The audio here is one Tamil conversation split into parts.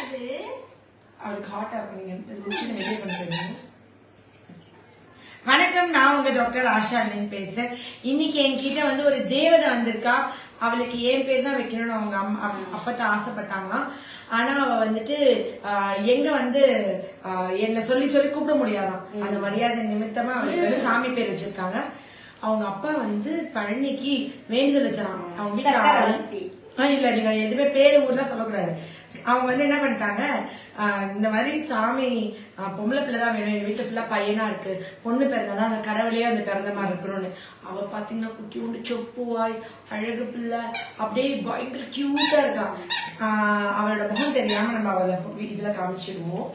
அவளுக்கு ஹாட்டா இருக்கு. வணக்கம், நான் உங்க டாக்டர் ஆஷா பேசுறேன். இன்னைக்கு என்கிட்ட வந்து ஒரு தேவதை வந்திருக்கா. அவளுக்கு ஏன் பேர் தான் வைக்கணும்னு அவங்க அப்பதான் ஆசைப்பட்டாங்களாம். ஆனா அவ வந்துட்டு எங்க வந்து என்ன சொல்லி சொல்லி கூப்பிட முடியாதாம். அந்த மரியாதை நிமித்தமா அவளுக்கு வந்து சாமி பேர் வச்சிருக்காங்க. அவங்க அப்பா வந்து பழனிக்கு வேண்டுதல் வச்சாங்க. அவங்க வீட்டுல இல்ல, நீங்க எதுவுமே பேரு ஊர்லாம் சொல்லக்கூடாது. அவங்க வந்து என்ன பண்ணிட்டாங்க, இந்த மாதிரி சாமி பொம்பளை பிள்ளைதான் வேணும், எங்க வீட்டுல ஃபுல்லா பையனா இருக்கு, பொண்ணு பிறந்தாதான் அந்த கடவுளையே அந்த பிறந்த மாதிரி இருக்கணும்னு. அவ பாத்தீங்கன்னா குட்டி உண்டு சொப்புவாய் அழகு பிள்ளை, அப்படியே பயங்கர கியூட்டா இருக்கா. அவளோட முகம் தெரியாம நம்ம அவளை இதுல காமிச்சிடுவோம்.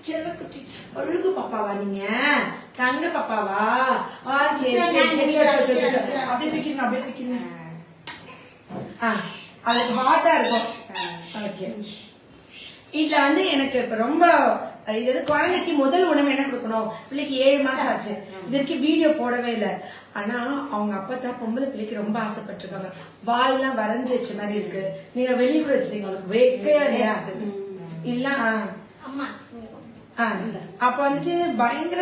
செல்ல குட்டி அழுகு பாப்பாவா, நீங்க தங்க பாப்பாவா? சரி சரி அப்படியே தூக்கிடுங்க, அப்படியே தூக்கிடுங்க. அதுக்கு ஹாட்டா இருக்கும். வீட்டுல வந்து எனக்கு இப்ப ரொம்ப இது குழந்தைக்கு முதல் உணவு என்ன கொடுக்கணும், பிள்ளைக்கு 7 மாசம் ஆச்சு. இதற்கு வீடியோ போடவே இல்லை. ஆனா அவங்க அப்பதான் பொம்பளை பிள்ளைக்கு ரொம்ப ஆசைப்பட்டிருக்காங்க. வாயெல்லாம் வரைஞ்சு வச்ச மாதிரி இருக்கு. நீங்க வெளியே கூட வச்சிருக்கீங்க, உங்களுக்கு வேக்கையா இல்லையா? இல்ல அப்ப வந்துட்டு பயங்கர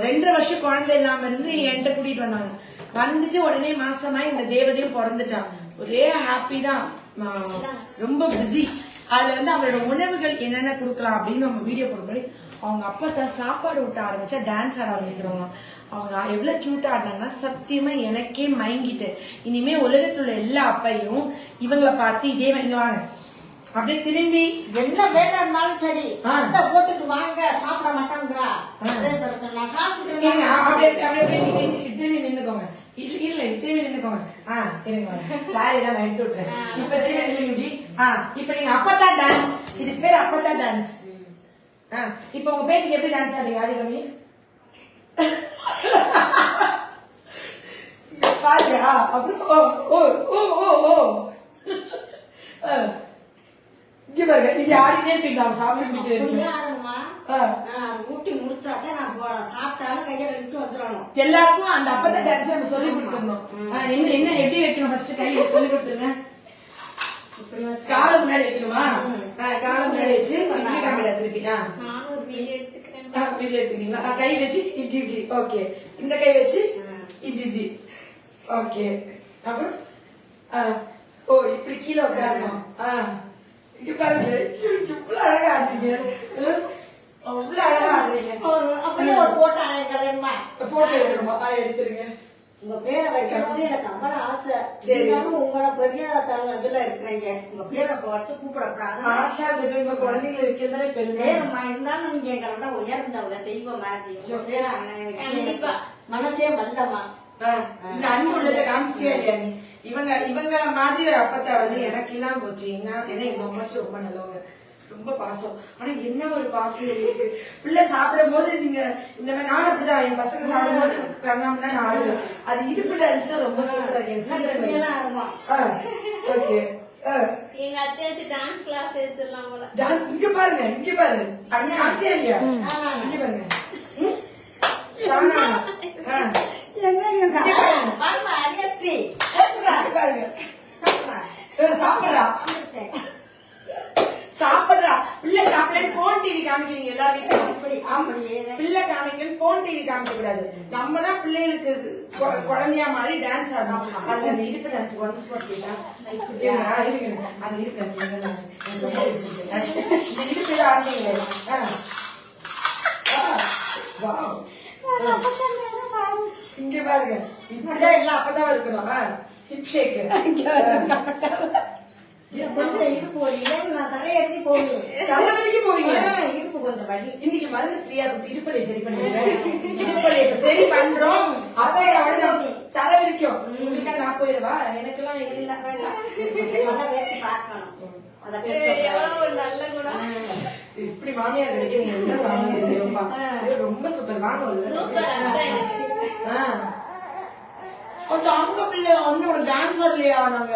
2.5 வருஷம் குழந்தை இல்லாம இருந்து என்கிட்ட கூட்டிட்டு வந்தாங்க. வந்துட்டு உடனே மாசமாயி இந்த தேவதையும் பிறந்துட்டான். ஒரே ஹாப்பி தான், ரொம்ப பிஸி. அதுல வந்து அவங்களோட உணவுகள் என்னென்ன கொடுக்கலாம் அப்படின்னு நம்ம வீடியோ போடும்போது அவங்க அப்பா சாப்பாடு விட்ட ஆரம்பிச்சா டான்ஸ் ஆட ஆரம்பிச்சிருவாங்க. அவங்க எவ்வளவு கியூட்டா ஆடினாங்கன்னா சத்தியமா எனக்கே மயங்கிட்டு. இனிமே உலகத்துல உள்ள எல்லா அப்பையும் இவங்களை பார்த்து இதே வாங்க அப்படியே திரும்பி என்ன வேலை இருந்தாலும் சரி போட்டுட்டு வாங்க, சாப்பிட மாட்டாங்கிறா. திரும்பி நின்னுக்கோங்க. இல்ல திரும்பி நின்னுக்கோங்க. சாரி தான் நான் எடுத்து விட்டுறேன். இப்ப திரும்பி நின்று இப்ப நீங்க அப்பதான் டான்ஸ், இது பேர் அப்பதான் டான்ஸ். இப்ப உங்க பேருக்கு எப்படி டான்ஸ் ஆடுறீங்க? ஆடி கம்மி பாருங்க. அப்புறம் ஓ ஓ ஓ ஓ இங்க பாருங்க, நீங்க ஆடிட்டே இருப்பீங்க. சாப்பிட்டு ஊட்டி முடிச்சாதான் நான் போறேன். சாப்பிட்டாலும் கையை விட்டு வந்துடணும். எல்லாருக்கும் அந்த அப்பதான் டான்ஸ் நம்ம சொல்லி கொடுத்துடணும். என்ன எப்படி வைக்கணும், ஃபர்ஸ்ட் கையை சொல்லி கொடுத்துருங்க. காலை முன்னாடி வைக்கணுமா? காலை முன்னாடி வச்சு கேமரா திருப்பினா வீடியோ எடுத்துக்கீங்களா? கை வச்சு இப்படி இப்படி. ஓகே, இந்த கை வச்சு இப்படி இப்படி. ஓகே, அப்புறம் ஓ இப்படி கீழே உட்காரணும். இங்க பாருங்க, இவ்வளவு அழகா ஆடுறீங்க, அவ்வளவு அழகா ஆடுறீங்க. அப்படியே ஒரு போட்டோ போட்டோ எடுக்கணுமா? எடுத்துருங்க. உங்க பேரை வைக்கணும்னு எனக்கு அவ்வளவு ஆசை. சரினாலும் உங்களை பெரிய இதுல இருக்கிறீங்க, உங்க பேரை வச்சு கூப்பிடக்கூடாது. ஆஷா உங்க குழந்தைங்களை வைக்கிறதே பேருமா இருந்தாலும் நீங்க எங்களை உயர்ந்தவங்க, தெய்வம் மாதிரி. பேர மனசே வல்லமா. இந்த அன்பு உள்ளதை காமிச்சிட்டே இல்லையா நீ? இவங்க மாதிரி ஒரு அப்பத்தை வந்து எனக்கு இல்லாம போச்சு. ஏன்னா எங்க அம்மாச்சி ரொம்ப நல்லவங்க, ரொம்ப பாசம். ஆனா என்ன ஒரு பாசம் இருக்கு. பிள்ளை சாப்பிடும் போது நீங்க இந்த மாதிரி, நானும் அப்படிதான் என் பசங்க சாப்பிடும் போது கண்ணாமனா நான் ஆடுவேன். அது இடுப்பு டான்ஸ் தான் ரொம்ப சூப்பரா இருக்கு. ஓகே, எங்க அத்தை வச்சு டான்ஸ் கிளாஸ் எடுத்துடலாம் போல. இங்க பாருங்க, இங்க பாருங்க, அண்ணன் ஆச்சே இல்லையா? இங்க பாருங்க, சாப்பிடுறா பிள்ளை சாப்பிடலன்னு போன் டிவி காமிக்கிறீங்க எல்லா வீட்லயும். பிள்ளை காமிக்கணும், போன் டிவி காமிக்க கூடாது. நம்ம தான் பிள்ளைகளுக்கு குழந்தையா மாதிரி டான்ஸ் ஆடணும். அது அந்த இடுப்பு டான்ஸ் ஒன்ஸ் போட்டீங்களா? அந்த இடுப்பு டான்ஸ் இடுப்பு ஆடுறீங்க. இங்க பாருங்க, இப்படிதான் எல்லாம் அப்பதான் இருக்கணும். ஹிப் ஷேக் இன்னைக்கு மருந்து ஃப்ரீயா கொடுத்து இடுப்பலை சரி பண்ணுங்க. இடுப்பலை சரி பண்றோம், அதை தர வரைக்கும் உங்களுக்கு நான் போயிடுவா. எனக்கு எல்லாம் இப்படி மாமியார் கிடைக்கிறீங்க, ரொம்ப சூப்பர். வாங்க கொஞ்சம் அங்க பிள்ளை வந்து ஒரு டான்ஸ் ஆடலையா? நாங்க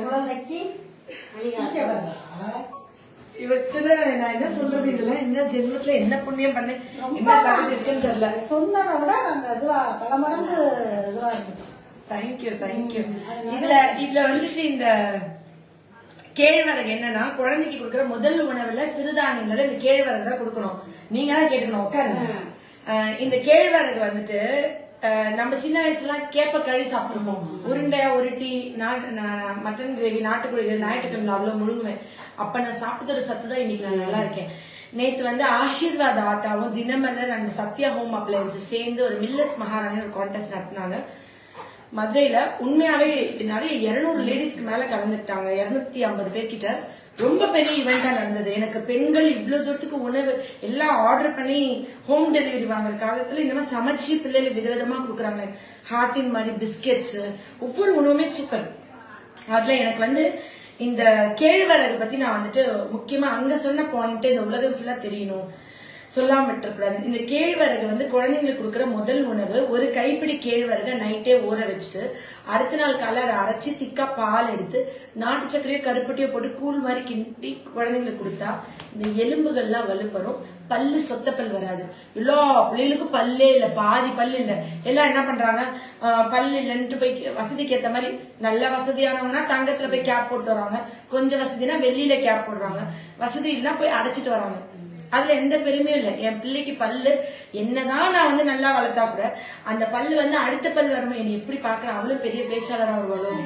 குழந்தைக்கு இவத்துல நான் என்ன சொல்றது, இதெல்லாம் என்ன ஜென்மத்துல என்ன புண்ணியம் பண்ணேன், என்ன கருது இருக்குன்னு தெரியல. சொன்னதை விட நாங்க இதுவா பல மடங்கு இதுவா இருந்துட்டோம். Thank you thank you. இதுல வந்துட்டு இந்த கேழ்வரகு என்னன்னா, குழந்தைக்கு கொடுக்குற முதல் உணவுல சிறுதானியங்கள இந்த கேழ்வரகு தான் கொடுக்கணும். நீங்க தான் கேட்டுக்கணும், உட்காருங்க. இந்த கேழ்வரகு வந்துட்டு நம்ம சின்ன வயசுல கேப்ப கழி சாப்பிட்டுருப்போம். உருண்டை உருட்டி மட்டன் கிரேவி நாட்டுக்கோழி ஞாயிற்றுக்கிழமை அவ்வளவு முழுங்குவேன். அப்ப நான் சாப்பிட்டதோட சத்து தான் இன்னைக்கு நான் நல்லா இருக்கேன். நேத்து வந்து ஆசீர்வாத் ஆட்டாவும் Dinamalar and Sathya home appliances சேர்ந்து ஒரு மில்லட்ஸ் மகாராணி ஒரு கான்டெஸ்ட் நடத்தினாங்க மதுரையில. உண்மையாவே நிறைய 200 லேடிஸ்க்கு மேல கலந்துட்டாங்க, 250 பேர்கிட்ட. ரொம்ப பெரிய ஈவெண்டா நடந்தது. எனக்கு பெண்கள் இவ்வளவு தூரத்துக்கு உணவு எல்லாம் ஆர்டர் பண்ணி ஹோம் டெலிவரி வாங்குற காலத்துல இந்த மாதிரி சமைச்சு பிள்ளைகள் விதவிதமா கொடுக்குறாங்க. ஹார்டின் மாதிரி பிஸ்கெட்ஸ், ஒவ்வொரு உணவுமே சூப்பர். அதுல எனக்கு வந்து இந்த கேழ்வரகு பத்தி நான் வந்துட்டு முக்கியமா அங்க சொன்ன பாயிண்ட் இந்த உலகம் ஃபுல்லா தெரியணும், சொல்லாம விட்டுறக்கூடாது. இந்த கேழ்வரகு வந்து குழந்தைங்களுக்கு கொடுக்குற முதல் உணவு. ஒரு கைப்பிடி கேழ்வரகை நைட்டே ஊற வச்சுட்டு அடுத்த நாள் காலை அதை அரைச்சி திக்கா பால் எடுத்து நாட்டு சர்க்கரையோ கருப்பட்டியோ போட்டு கூழ் மாதிரி கிண்டி குழந்தைங்களுக்கு கொடுத்தா இந்த எலும்புகள்லாம் வலுப்பெறும், பல்லு சொத்த பல் வராது. எல்லா பிள்ளைகளுக்கும் பல்லே இல்ல, பாதி பல்லு இல்ல. எல்லாம் என்ன பண்றாங்க, பல்லு இல்லைன்ட்டு போய் வசதிக்கு ஏத்த மாதிரி நல்ல வசதியானவங்கன்னா தங்கத்துல போய் கேப் போட்டு வராங்க, கொஞ்சம் வசதினா வெள்ளியில கேப் போடுறாங்க, வசதி இல்லைன்னா போய் அடைச்சிட்டு வராங்க. அதுல எந்த பெருமையும் இல்ல. என் பிள்ளைக்கு பல்லு என்னதான் நான் வந்து நல்லா வளர்த்தா கூட அந்த பல்லு வந்து அடுத்த பல் வரணும். என்னை எப்படி பாக்குற அவ்வளவு பெரிய பேச்சாளரா வரும்.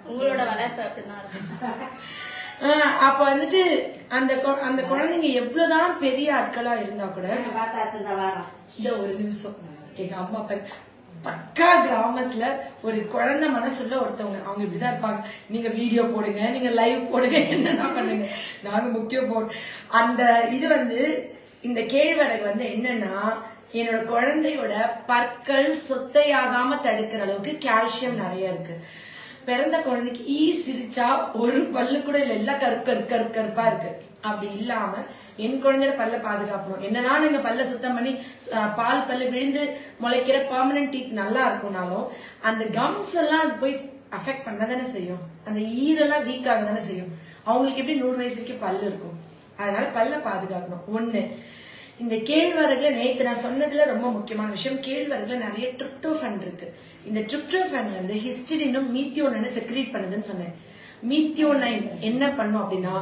உங்களோட வளர்ப்பு அப்படிதான் இருக்கும். அப்ப வந்துட்டு அந்த குழந்தைங்க எவ்வளவுதான் பெரிய ஆட்களா இருந்தா கூட இந்த ஒரு நிமிஷம் எங்க அம்மா பக்கா கிராமத்துல ஒரு குழந்தை மனசுல ஒருத்தவங்க, அவங்க இப்படிதான் இருப்பாங்க. நீங்க வீடியோ போடுங்க, நீங்க லைவ் போடுங்க, என்னன்னா பண்ணுங்க, நாங்க முக்கியம் அந்த இது வந்து இந்த கேழ்வரகு வந்து என்னன்னா என்னோட குழந்தையோட பற்கள் சொத்தையாகாம தடுக்கிற அளவுக்கு கால்சியம் நிறைய இருக்கு. பிறந்த குழந்தைக்கு சிரிச்சா ஒரு பல்லு கூட இல்ல, எல்லாம் கருப்பா இருக்கு. அப்படி இல்லாம என் குழந்தைய பல்ல பாதுகாக்கணும். என்னதான் நீங்க பல்ல சுத்தம் பண்ணி பால் பல்லு விழுந்து முளைக்கிற பெர்மனன்ட் டீத் நல்லா இருக்கும்னாலும் அந்த கம்ஸ் எல்லாம் அது போய் அஃபெக்ட் பண்ணதானே செய்யும், அந்த ஈரெல்லாம் வீக் ஆக தானே செய்யும். அவங்களுக்கு எப்படி 100 வயசு வரைக்கும் பல்லு இருக்கும். அதனால பல்ல பாதுகாக்கணும். ஒண்ணு. இந்த கேழ்வரகுல நேத்து நான் சொன்னதுல ரொம்ப முக்கியமான விஷயம், கேழ்வரகுல நிறைய ட்ரிப்டோஃபன் இருக்கு. இந்த ட்ரிப்டோஃபன் வந்து ஹிஸ்டிடினும் மீத்தியோனைன் செக்ரீட் பண்ணுதுன்னு சொன்னேன். மீத்தியோனைன் என்ன பண்ணும் அப்படின்னா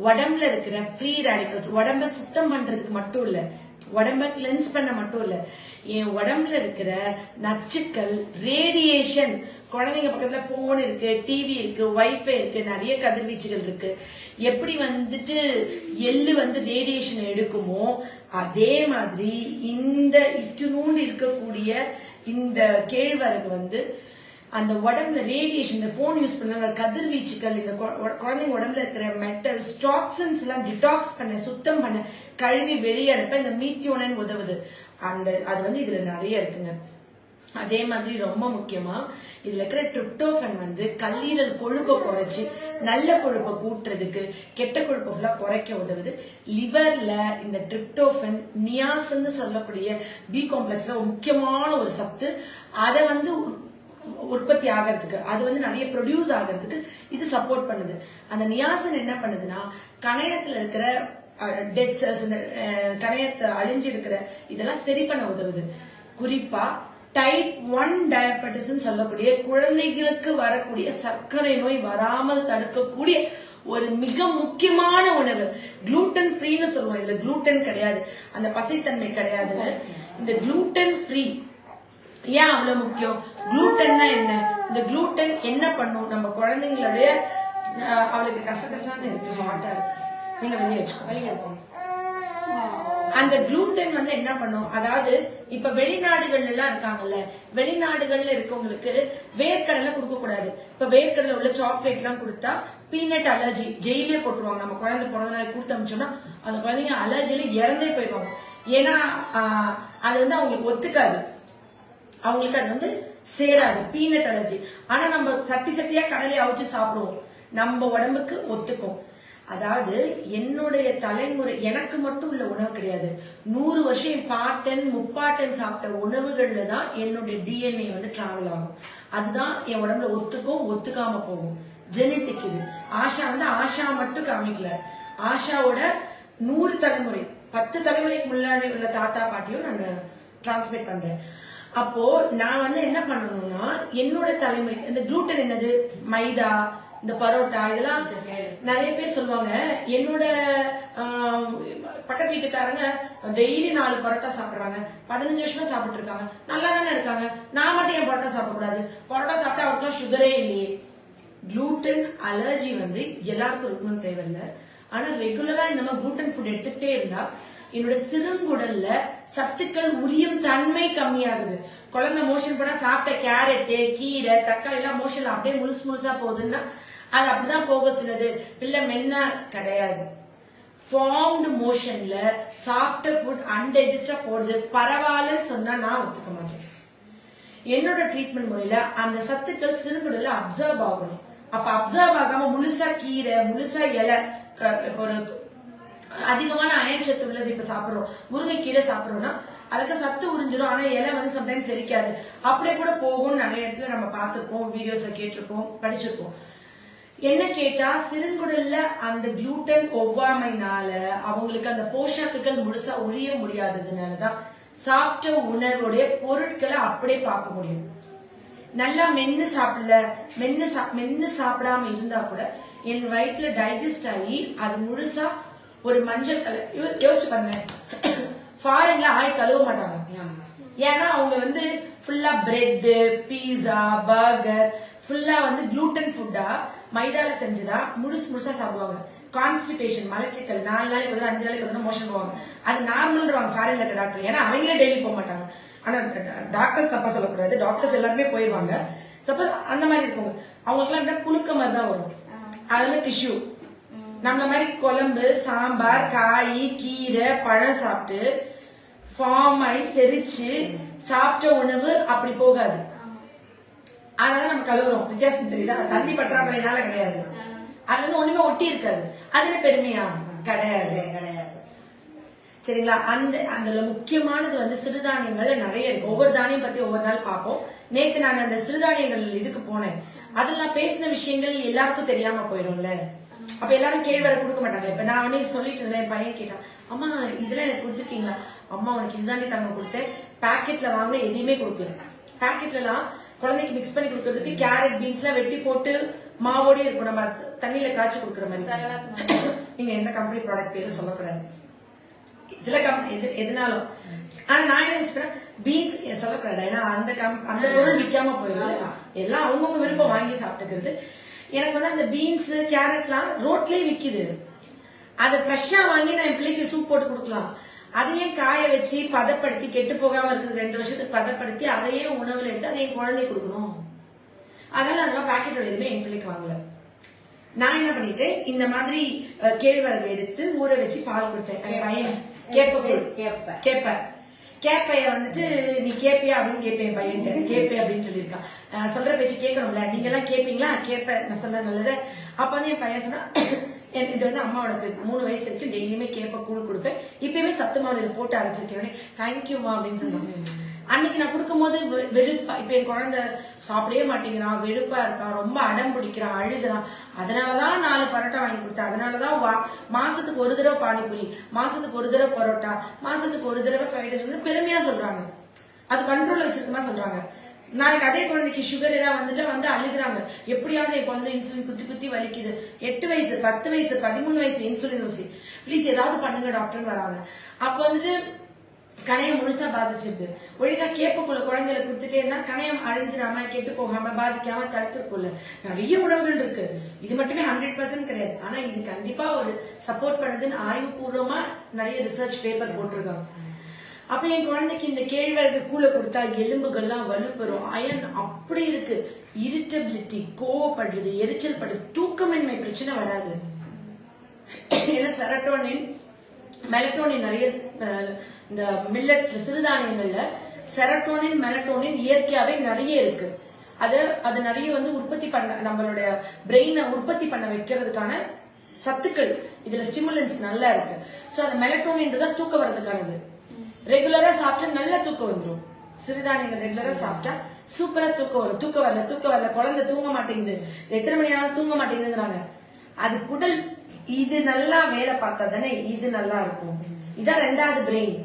உடம்புல இருக்கிற ஃப்ரீ ரேடிக்கல்ஸ், உடம்ப சுத்தம் பண்றதுக்கு மட்டும் இல்ல, உடம்ப கிளென்ஸ் பண்ண மட்டும் இல்ல, என் உடம்புல இருக்கிற நச்சுக்கள், ரேடியேஷன், குழந்தைங்க பக்கத்துல போன் இருக்கு, டிவி இருக்கு, வைஃபை இருக்கு, நிறைய கதிர்வீச்சுகள் இருக்கு. எப்படி வந்துட்டு எள்ளு வந்து ரேடியேஷன் எடுக்குமோ அதே மாதிரி இந்த இட்டுநூண்டு இருக்கக்கூடிய இந்த கேழ்வரகு வந்து அந்த உடம்புல ரேடியேஷன், இந்த போன் யூஸ் பண்ண கதிர்வீச்சுகள், இந்த குழந்தைங்க உடம்புல இருக்கிற மெட்டல்ஸ், டாக்ஸின்ஸ் எல்லாம் டிடாக்ஸ் பண்ண, சுத்தம் பண்ண, கழுவி வெளியனுப்ப இந்த மீத்தியோனைன் உதவுது. அது வந்து இதுல நிறைய இருக்குங்க. அதே மாதிரி ரொம்ப முக்கியமா இதுல இருக்கிற ட்ரிப்டோஃபன் வந்து கல்லீரல் கொழுப்பை குறைச்சு நல்ல கொழுப்பை கூட்டுறதுக்கு, கெட்ட கொழுப்பை ஃபுல்லா குறைக்க உதவுது. லிவர்ல இந்த ட்ரிப்டோஃபன் நியாசன் சொல்லக்கூடிய பி காம்ப்ளெக்ஸ்ல முக்கியமான ஒரு சத்து, அதை வந்து உற்பத்தி ஆகிறதுக்கு, அது வந்து நிறைய ப்ரொடியூஸ் ஆகிறதுக்கு இது சப்போர்ட் பண்ணுது. அந்த நியாசன் என்ன பண்ணுதுன்னா கணையத்துல இருக்கிற டெட் செல்ஸ், இந்த கணையத்தை அழிஞ்சு இருக்கிற இதெல்லாம் சரி பண்ண உதவுது. குறிப்பா டைப் 1 டயபெட்டிஸ் சொல்லக்கூடிய குழந்தைகளுக்கு வரக்கூடிய சர்க்கரை நோய் வராமல் தடுக்கக்கூடிய ஒரு மிக முக்கியமான உணவு. குளூட்டன் ஃப்ரீன்னு சொல்லுவோம். இதுல குளூட்டன் கிடையாது, அந்த பசைத்தன்மை கிடையாதுன்னு. இந்த குளூட்டன் ஃப்ரீ ஏன் அவ்வளவு முக்கியம்? குளூட்டன்னா என்ன? இந்த குளூட்டன் என்ன பண்ணும், நம்ம குழந்தைங்களுடைய அவளுக்கு கசகசான்னு இருக்கு, ஹாட்டா இருக்கு, நீங்க வெளியே வச்சுக்கோ, வெளியே இருக்கும். அந்த குளூட்டன் வந்து என்ன பண்ணும், அதாவது இப்ப வெளிநாடுகள்ல எல்லாம் இருக்காங்கல்ல, வெளிநாடுகள்ல இருக்கவங்களுக்கு வேர்க்கடலை கொடுக்க கூடாது. இப்ப வேர்க்கடலை உள்ள சாக்லேட் எல்லாம் கொடுத்தா பீனட் அலர்ஜி, ஜெயிலே போட்டுருவாங்க. நம்ம குழந்தை பிறந்த நாளைக்கு கொடுத்து அமிச்சோம்னா அந்த குழந்தைங்க அலர்ஜியில இறந்தே போயிடுவாங்க. ஏன்னா அது வந்து அவங்களுக்கு ஒத்துக்காது, அவங்களுக்கு அது வந்து சேராது, பீனட் அலர்ஜி. ஆனா நம்ம சட்டியா கடலை அவிச்சு சாப்பிடுவோம், நம்ம உடம்புக்கு ஒத்துக்கும். அதாவது என்னுடைய தலைமுறை எனக்கு மட்டும் உள்ள உணவு கிடையாது, 100 வருஷம் என் பாட்டன் முப்பாட்டன் சாப்பிட்ட உணவுகள்ல தான் என்னுடைய டிஎன்ஏ வந்து டிராவல் ஆகும். அதுதான் என் உடம்புல ஒத்துக்கும், ஒத்துக்காம போகும். ஜெனட்டிக் இது. ஆஷா வந்து ஆஷா மட்டும் காமிக்கல, ஆஷாவோட 100 தலைமுறை 10 தலைமுறைக்கு முன்னாடி உள்ள தாத்தா பாட்டியும் நான் டிரான்ஸ்லேட் பண்றேன். அப்போ நான் வந்து என்ன பண்ணணும்னா என்னோட தலைமுறைக்கு இந்த குளூட்டன் என்னது, மைதா, இந்த பரோட்டா, இதெல்லாம் நிறைய பேர் சொல்லுவாங்க. என்னோட பக்கத்து வீட்டுக்காரங்க டெய்லி 4 பரோட்டா சாப்பிடுறாங்க, 15 வருஷமா சாப்பிட்டு இருக்காங்க, நல்லா தானே இருக்காங்க. நான் மட்டும் என் பரோட்டா சாப்பிடக்கூடாது? பரோட்டா சாப்பிட்டா அவருக்குலாம் சுகரே இல்லையே. குளூட்டன் அலர்ஜி வந்து எல்லாருக்கும் இருக்கணும்னு தேவையில்லை. ஆனா ரெகுலரா இந்த மாதிரி குளூட்டன் ஃபுட் எடுத்துக்கிட்டே இருந்தா என்னோட சிறுங்குடல்ல சத்துக்கள் உரியும் தன்மை கம்மியாகுது. குழந்தை மோஷன் போனா சாப்பிட்ட கேரட்டு, கீரை, தக்காளி எல்லாம் மோஷன்ல அப்படியே முழுசா போகுதுன்னா அது அப்படிதான் போக சிலது. பிள்ளை மென்னா கிடையாது. ஃபார்ம்டு மோஷன்ல சாப்பிட்ட ஃபுட் அன்டைஜஸ்டா போறது பரவாயில்லன்னு சொன்னா நான் ஒத்துக்க மாட்டேன். என்னோட ட்ரீட்மெண்ட் முறையில அந்த சத்துக்கள் சிறுகுடல்ல அப்சர்வ் ஆகணும். அப்ப அப்சர்வ் ஆகாம முழுசா கீரை, முழுசா இலை, ஒரு அதிகமான அயன் சத்து உள்ளது இப்ப சாப்பிடுறோம், முருங்கைக்கீரை சாப்பிடுறோம்னா அதுக்கு சத்து உறிஞ்சிடும். ஆனா இலை வந்து சம்டைம்ஸ் செரிக்காது, அப்படியே கூட போகும். நிறைய இடத்துல நம்ம பார்த்திருப்போம், வீடியோஸ்ல கேட்டிருப்போம், படிச்சிருப்போம். என்ன கேட்டா சிறுங்குடல்ல அந்த குளூட்டன் ஒவ்வாமைனால அவங்களுக்கு அந்த போஷாக்குகள் முழுசா உரிய முடியாததுனாலதான் சாப்பிட்ட உணர்வுடைய பொருட்களை அப்படியே பார்க்க முடியும். நல்லா மென்னு சாப்பிடல, மென்னு சாப்பிடாம இருந்தா கூட என் வயிற்றுல டைஜஸ்ட் ஆகி அது முழுசா ஒரு மஞ்சள் கலர். யோசிச்சு பாருங்க, ஃபாரின்ல ஆய் கழுவ மாட்டாங்க. ஏன்னா அவங்க வந்து ஃபுல்லா பிரெட், பீஸா, பர்கர் ஃபுல்லா வந்து குளூட்டன் ஃபுட்டா மைதால செஞ்சுதா முழுசா சாப்பிடுவாங்க. கான்ஸ்டிபேஷன், மலச்சிக்கல் 4 நாளைக்கு ஒரு 5 நாளைக்கு ஒரு மோஷன் போவாங்க. அது நார்மல்ன்றாங்க ஃபாரின்ல இருக்க டாக்டர். ஏன்னா அவங்களே டெய்லி போக மாட்டாங்க. ஆனா டாக்டர்ஸ் தப்பா சொல்லக்கூடாது, டாக்டர்ஸ் எல்லாருமே போயிருவாங்க. சப்போஸ் அந்த மாதிரி இருக்கவங்க அவங்களுக்கு எல்லாம் புழுக்க மாதிரி தான் வரும். அதுல டிஷ்யூ நம்மள மாதிரி குழம்பு, சாம்பார், காய், கீரை, பழம் சாப்பிட்டு ஃபார்ம் ஆகி செரிச்சு சாப்பிட்ட உணவு அப்படி போகாது. அதனால நம்ம கழுவுறோம். வித்தியாசம் தெரியுதா? தண்ணி பற்றாக்குறையினால கிடையாது. அதுல இருந்து ஒண்ணுமே ஒட்டி இருக்காது. அதுல பெருமையா கிடையாது. சரிங்களா? அந்த முக்கியமானது வந்து சிறுதானியங்கள்ல நிறைய இருக்கு. ஒவ்வொரு தானியம் பத்தி ஒவ்வொரு நாள் பார்ப்போம். நேத்து நான் அந்த சிறுதானியங்கள் இதுக்கு போனேன். அதுல நான் பேசின விஷயங்கள் எல்லாருக்கும் தெரியாம போயிடும்ல. அப்ப எல்லாரும் கேள்வி கொடுக்க மாட்டாங்க. இப்ப நான் வந்து சொல்லிட்டு இருந்தேன், என் பையன் கேட்டான், அம்மா இதெல்லாம் எனக்கு கொடுத்துருக்கீங்களா? அம்மா உனக்கு இதுதானே தாங்க கொடுத்தேன், பாக்கெட்ல வாங்கின எதையுமே கொடுக்கல. பாக்கெட்ல எல்லாம் குழந்தைக்கு மிக்ஸ் பண்ணி கொடுக்கறதுக்கு கேரட், பீன்ஸ் எல்லாம் வெட்டி போட்டு மாவோடய இருக்கும், நம்ம தண்ணியில காய்ச்சி கொடுக்குற மாதிரி. நீங்க எந்த கம்பெனி ப்ராடக்ட் பேரும் சொல்லக்கூடாது, சில கம்பெனி எதுனாலும். ஆனா நான் என்ன யூஸ் பண்ணேன், பீன்ஸ் சொல்லக்கூடாது. ஏன்னா அந்த பொருள் விற்காம போயிடும். எல்லாம் அவங்கவுங்க விருப்பம் வாங்கி சாப்பிட்டுக்கிறது. எனக்கு வந்து அந்த பீன்ஸ், கேரட்லாம் ரோட்லயே விக்குது. அதை ஃப்ரெஷ்ஷா வாங்கி நான் என் பிள்ளைக்கு சூப் போட்டு கொடுக்கலாம். அதையே காய வச்சு பதப்படுத்தி கெட்டு போகாம இருக்குது 2 வருஷத்துக்கு பதப்படுத்தி அதையே உணவுல எடுத்து அதை என் குழந்தை கொடுக்கணும். அதனால அதெல்லாம் பாக்கெட்டோட எதுவுமே என் பிள்ளைக்கு வாங்கல. நான் என்ன பண்ணிட்டேன், இந்த மாதிரி கேழ்வரகு எடுத்து ஊற வச்சு பால் கொடுத்தேன். என் பையன் கேப்பைய வந்துட்டு நீ கேப்பியா அப்படின்னு கேட்பேன். என் பையன் கேப்பே அப்படின்னு சொல்லியிருக்கான். சொல்ற பேச்சு கேட்கணும்ல, நீங்க எல்லாம் கேப்பீங்களா? கேப்ப நான் சொல்ல நல்லது. அப்ப வந்து என் பையன் சொன்னா, இது வந்து அம்மா உனக்கு 3 வயசு வரைக்கும் டெய்லியுமே கேப்ப கூழ் கொடுப்பேன், இப்பயுமே சத்து மாவு இதை போட்டு அரைச்சிருக்கேன், தேங்க்யூமா அப்படின்னு சொன்னாங்க. அன்னைக்கு நான் கொடுக்கும் போது வெறுப்பா, இப்ப என் குழந்தை சாப்பிடவே மாட்டேங்கிறான், வெறுப்பா இருக்கான், ரொம்ப அடம் பிடிக்கிறான், அழுகிறான். அதனாலதான் 4 பரோட்டா வாங்கி கொடுத்தேன். அதனாலதான் மாசத்துக்கு ஒரு தடவை பானிபூரி, மாசத்துக்கு ஒரு தடவை பரோட்டா, மாசத்துக்கு ஒரு தடவை ஃப்ரைட் ரைஸ் வந்து பெருமையா சொல்றாங்க. அது கண்ட்ரோல்ல வச்சிருக்கமா சொல்றாங்க. நாளைக்கு அதே குழந்தைக்கு சுகர் ஏதாவது வந்துட்டா வந்து அழுகுறாங்க, எப்படியாவது என் குழந்தை இன்சுலின் குத்தி குத்தி வலிக்குது, 8 வயசு 10 வயசு 13 வயசு இன்சுலின் ஊசி, ப்ளீஸ் ஏதாவது பண்ணுங்க டாக்டர்னு வராங்க. அப்ப வந்துட்டு கணையம் முழுசா பாதிச்சிருது. ஒழுங்கா கேப்பக்குள்ள குழந்தைகளை கொடுத்துட்டே இருந்தா கணையம் அழிஞ்சிடாம கெட்டு போகாம பாதிக்காம தடுத்துக்குள்ள நிறைய உணவுகள் இருக்கு. இது மட்டுமே 100% கிடையாது. ஆனா இது கண்டிப்பா ஒரு சப்போர்ட் பண்ணுதுன்னு ஆய்வுபூர்வமா நிறைய ரிசர்ச் பேப்பர் போட்டிருக்காங்க. அப்ப என் குழந்தைக்கு இந்த கேழ்வரகு கூழ கொடுத்தா எலும்புகள்லாம் வலுப்பெறும், அயன் அப்படி இருக்கு, இரிட்டபிலிட்டி, கோவப்படுறது, எரிச்சல் படுறது, தூக்கமின்மை பிரச்சனை வராது. ஏன்னா செரட்டோனின், மெலட்டோனின் நிறைய இந்த மில்லட்ஸ் சிறுதானியங்கள்ல செரட்டோனின், மெலட்டோனின் இயற்கையாவே நிறைய இருக்கு. அது நிறைய வந்து உற்பத்தி பண்ண, நம்மளுடைய பிரெயினை உற்பத்தி பண்ண வைக்கிறதுக்கான சத்துக்கள் இதுல ஸ்டிமுலன்ஸ் நல்லா இருக்கு. சோ அந்த மெலட்டோனின் தூக்க வர்றதுக்கானது. ரெகுலரா சாப்பிட்டா நல்ல தூக்கம் வந்துடும். சிறுதானியங்கள் ரெகுலரா சாப்பிட்டா சூப்பரா தூக்கம் வரும். தூக்க வரல குழந்தை தூங்க மாட்டேங்குது, எத்தனை மணி ஆனாலும் தூங்க மாட்டேங்குதுங்கிறாங்க. அது குடல் இது நல்லா வேலை பார்த்தா தானே இது நல்லா இருக்கும். இதான் ரெண்டாவது பிரெயின்.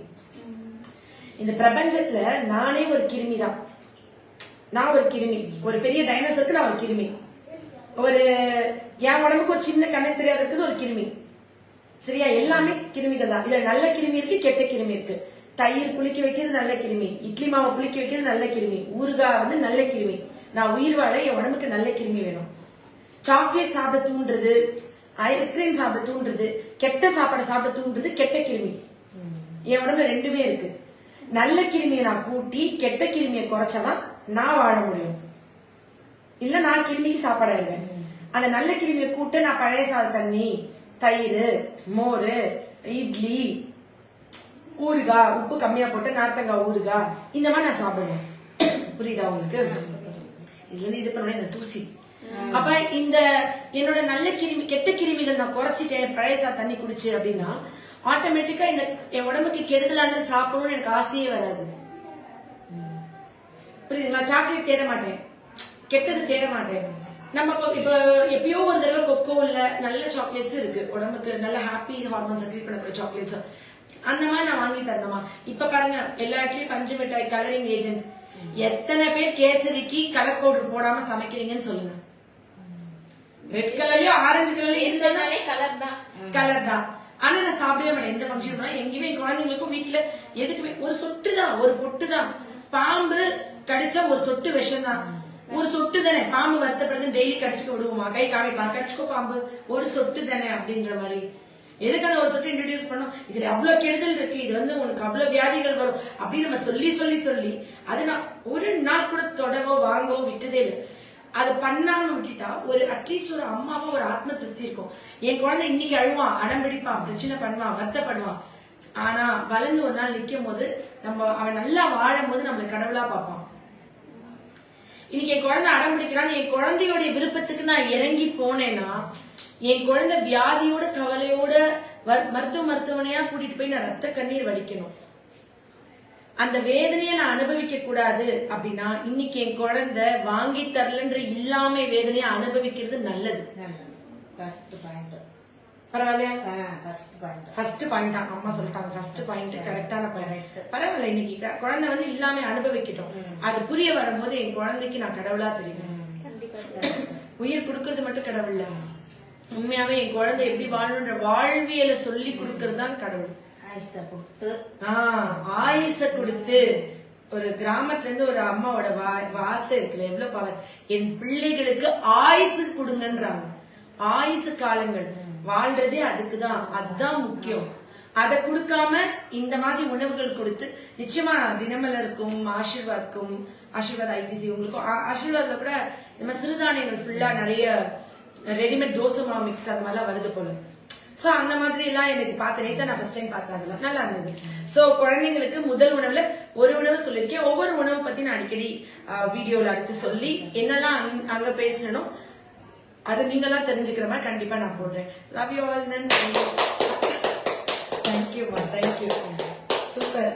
இந்த பிரபஞ்சத்துல நானே ஒரு கிருமி தான். நான் ஒரு கிருமி, ஒரு பெரிய டைனோசருக்கு நான் ஒரு கிருமி. ஒரு என் உடம்புக்கு ஒரு சின்ன கண்ணு தெரியாத இருக்குது ஒரு கிருமி. சரியா? எல்லாமே கிருமிகள் தான். இதுல நல்ல கிருமி இருக்கு, கெட்ட கிருமி இருக்கு. தயிர் புளிக்க வைக்கிறது நல்ல கிருமி, இட்லி மாவை புளிக்க வைக்கிறது நல்ல கிருமி, ஊறுகாய் வந்து நல்ல கிருமி. நான் உயிர் வாழ என் உடம்புக்கு நல்ல கிருமி வேணும். சாக்லேட் சாப்பிட தூண்டுறது, ஐஸ்கிரீம் சாப்பிட தூண்டுறது, கெட்ட சாப்பாடை சாப்பிட தூண்டுறது கெட்ட கிருமி. என் உடம்புல ரெண்டுமே இருக்கு. நல்ல கிருமியை நான் கூட்டி கெட்ட கிருமியை குறைச்சாதான் நான் வாழ முடியும். இல்ல நான் கிருமிக்கு சாப்பாடாயிருவேன். அந்த நல்ல கிருமியை கூட்ட நான் பழைய சாத தண்ணி, தயிர், மோர், இட்லி, ஊறுகாய், உப்பு கம்மியா போட்டு நார்த்தங்காய் ஊறுகாய், இந்த மாதிரி நான் சாப்பிடுவேன். புரியுதா உங்களுக்கு? இதுல இருந்து இது பண்ண இந்த தூசி. அப்ப இந்த என்னோட நல்ல கிருமி கெட்ட கிருமிகள் நான் குறைச்சிட்டேன் பழைய சாத தண்ணி குடிச்சு அப்படின்னா ஆட்டோமேட்டிக்கா இந்த என் உடம்புக்கு கெடுதலானது சாப்பிடணும்னு எனக்கு ஆசையே வராது. புரியுதுங்களா? சாக்லேட் தேட மாட்டேன், கெட்டது தேட மாட்டேன். நம்ம இப்ப எப்பயோ ஒரு தடவை கொக்கோ இல்ல நல்ல சாக்லேட்ஸ் இருக்கு, உடம்புக்கு நல்ல ஹாப்பி ஹார்மோன் செக்ரீட் பண்ணக்கூடிய சாக்லேட்ஸ், அந்த மாதிரி நான் வாங்கி தரணுமா? இப்ப பாருங்க எல்லா இடத்துலயும் பஞ்சு மிட்டாய், கலரிங் ஏஜென்ட். எத்தனை பேர் கேசரிக்கு கலர் பவுடர் போடாம சமைக்கிறீங்கன்னு சொல்லுங்க. ரெட் கலர்லயோ ஆரஞ்சு கலர்லயோ இருந்தாலே கலர் தான். ஆனா நான் சாப்பிடவே மாட்டேன். எந்த ஃபங்க்ஷன் போனா எங்கேயுமே என் குழந்தைங்களுக்கும் வீட்டுல எதுக்குமே ஒரு சொட்டு தான், ஒரு பொட்டு தான். பாம்பு கடிச்சா ஒரு சொட்டு விஷம் தான், ஒரு சொட்டு தானே. பாம்பு வருத்தப்படுது டெய்லி கடிச்சுக்க விடுவோமா? கை காமிப்பா, கடிச்சுக்கோ பாம்பு, ஒரு சொட்டு தானே அப்படின்ற மாதிரி. எதுக்கு அந்த ஒரு சொட்டு இன்ட்ரோடியூஸ் பண்ணோம்? இதுல அவ்வளவு கெடுதல் இருக்கு, இது வந்து உனக்கு அவ்வளவு வியாதிகள் வரும் அப்படின்னு நம்ம சொல்லி சொல்லி சொல்லி அது நான் ஒரு நாள் கூட தொடவோ வாங்கவோ விட்டதே இல்லை. அது பண்ணாம விட்டுட்டா ஒரு அட்லீஸ்ட் ஒரு அம்மாவோ ஒரு ஆத்ம திருப்தி இருக்கும். என் குழந்தை இன்னைக்கு அழுவான், அடம் பிடிப்பான், பிரச்சனை பண்ணுவான், வருத்தப்படுவான். ஆனா வளர்ந்து ஒரு நாள் நிக்கும் போது நம்ம அவன் நல்லா வாழும் போது நம்மள கடவுளா பார்ப்பான். இன்னைக்கு என் குழந்தை அடம் பிடிக்கிறான்னு என் குழந்தையோட விருப்பத்துக்கு நான் இறங்கி போனேன்னா என் குழந்தை வியாதியோட கவலையோட மருத்துவமனையா கூட்டிட்டு போய் நான் ரத்த கண்ணீர் வடிக்கணும். அந்த வேதனையை நான் அனுபவிக்க கூடாது அப்படின்னா இன்னைக்கு என் குழந்தை வாங்கி தரலன்ற இல்லாம வேதனையை அனுபவிக்கிறது நல்லது. பரவாயில்லையா? ஃபர்ஸ்ட் பாயிண்ட் அம்மா சொல்லிட்டாங்க. ஃபர்ஸ்ட் பாயிண்ட் கரெக்டான பாயிண்ட். பரவாயில்ல, இன்னைக்கு குழந்தை வந்து இல்லாம அனுபவிக்கட்டும். அது புரிய வரும்போது என் குழந்தைக்கு நான் கடவுளா தெரியும். உயிர் கொடுக்கறது மட்டும் கடவுள் இல்ல, உண்மையாவே என் குழந்தை எப்படி வாழணுன்ற வாழ்வியலை சொல்லி கொடுக்கறது தான் கடவுள். ஆயுச கொடுத்து ஒரு கிராமத்துல இருந்து ஒரு அம்மாவோட வார்த்தை இருக்குல்ல, எவ்வளவு பவர். என் பிள்ளைகளுக்கு ஆயுசு கொடுங்கன்றாங்க. ஆயுசு காலங்கள் வாழ்றதே அதுக்குதான், அதுதான் முக்கியம். அதை கொடுக்காம இந்த மாதிரி உணவுகள் கொடுத்து நிச்சயமா தினமலருக்கும் ஆசீர்வாத் ஐடிசி உங்களுக்கும் ஆசீர்வாத்ல கூட நம்ம சிறுதானியங்கள் ஃபுல்லா நிறைய ரெடிமேட் தோசை மாவு மிக்ஸ் அந்த மாதிரிலாம் வருது போல. சோ அந்த மாதிரி எல்லாம் எனக்கு பார்த்தேன். நான் ஃபர்ஸ்ட் டைம் பார்த்தேன், அதெல்லாம் நல்லா இருந்தது. சோ குழந்தைங்களுக்கு முதல் உணவுல ஒரு உணவு சொல்லியிருக்கேன். ஒவ்வொரு உணவு பத்தி நான் அடிக்கடி வீடியோல அடுத்து சொல்லி என்னெல்லாம் அங்க பேசணும் அது நீங்கெல்லாம் தெரிஞ்சுக்கிற மாதிரி கண்டிப்பா நான் போடுறேன். Love you all. Thank you. Super.